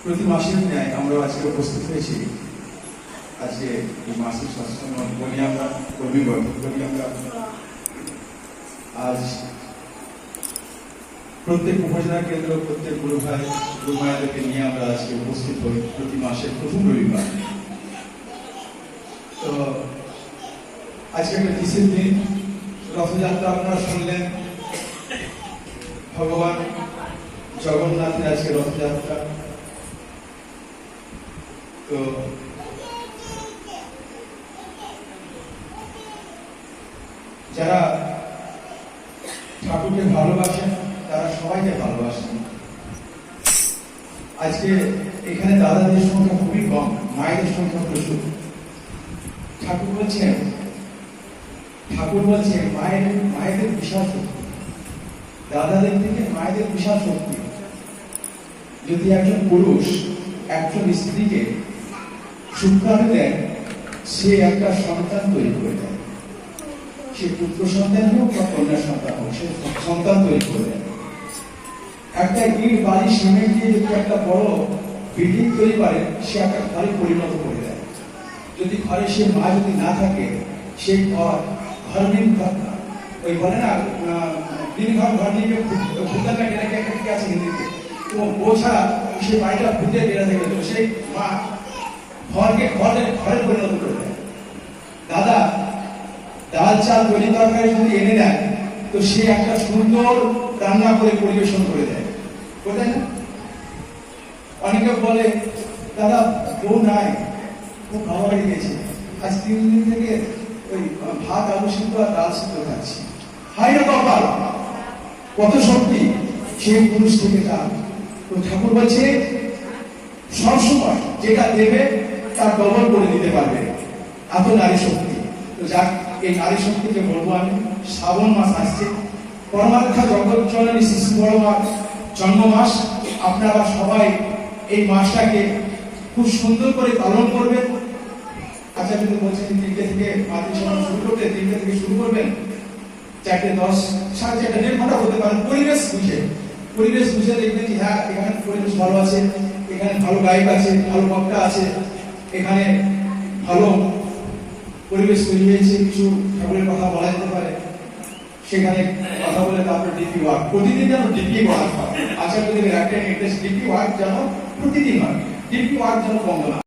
প্রতি মাসের ন্যায় আমরা আজকে উপস্থিত হয়েছি। আজকে এই মাসিক সৎসঙ্গ বলি আমরা কর্মী বৈঠক করি আমরা। আজ প্রত্যেক উপজেলা কেন্দ্র প্রত্যেক গুরু মায়াদেরকে নিয়ে আমরা আজকে উপস্থিত হই প্রতি মাসের প্রথম রবিবার। তো আজকে একটা বিশেষ দিন, রথযাত্রা আপনারা শুনলেন, ভগবান জগন্নাথের আজকে রথযাত্রা। তো যারা ঠাকুরকে ভালোবাসেন তারা সবাইকে ভালোবাসেন। আজকে এখানে দাদাদের সংখ্যা খুবই কম, মায়েদের সংখ্যা প্রচুর। ঠাকুর বলছে মায়েদের বিশাল শক্তি, দাদাদের থেকে মায়েদের বিশাল শক্তি। যদি একজন পুরুষ একজন স্ত্রীকে শুক্রাণু দেয়, সে একটা সন্তান তৈরি করে দেয়। সে পুত্র সন্তান হোক বা কন্যা সন্তান হোক, সে সন্তান তৈরি করে দেয়। একটা ইট বাড়ি সিমেন্ট দিয়ে যদি একটা বড় বিল্ডিং তৈরি করে, সে একটা ঘরে পরিণত করে দেয়। যদি ঘরে সে মা যদি না থাকে, সেই ঘরবিন ওই বলে না ঘর নিয়ে ভূতাটা কেনাকে একটা আছে হিন্দিতে, তো ও ছাড়া সে বাড়িটা ভূতে বেড়ে থাকে। তো সেই মা ঘরে পরিণত করে দেয়। দাদা ডাল চাল তৈরি তরকারি যদি এনে দেয়, তো সে একটা সুন্দর রান্না করে পরিবেশন করে দেয়, বোঝেন না? অনেকে বলে দাদা বউ নাই, খুব ভালো বাড়ি গেছে, আজ 3 দিন থেকে ওই ভাত আলু সিদ্ধ আর ডাল সিদ্ধ খাচ্ছি। হাই রে কপাল, কত শক্তি সেই পুরুষ থেকে তার। তো ঠাকুর বলছে সবসময় যেটা দেবে তার ডবল করে দিতে পারবে, এত নারী শক্তি। তো যাক, এই নারী শক্তিকে বলবো আমি, শ্রাবণ মাস আসছে, পরমাত্মা জগৎ জননী শিশু বড় মাস, জন্ম মাস। আপনারা সবাই এই মাসটাকে খুব সুন্দর করে পালন করবেন। আচ্ছা, কিন্তু বলছেন 3টে থেকে মাতৃ সমাজ শুরু করতে, 3টে থেকে শুরু করবেন, 4:10 4:30 1.5 ঘন্টা হতে পারে। পরিবেশ বুঝে দেখবেন যে হ্যাঁ, এখানে পরিবেশ ভালো আছে, এখানে ভালো গায়ক আছে, ভালো বক্তা আছে, এখানে ভালো পরিবেশ তৈরি হয়েছে, কিছু ঠাকুরের কথা বলা যেতে পারে। সেখানে কথা বলে তারপর ডিপি ওয়ার্ক, প্রতিদিন যেন ডিপি ওয়ার্ক হয়। আচ্ছা, যদি একটা নির্দেশ ডিপি ওয়ার্ক যেন প্রতিদিন হয়, ডিপি ওয়ার্ক যেন বন্ধ না।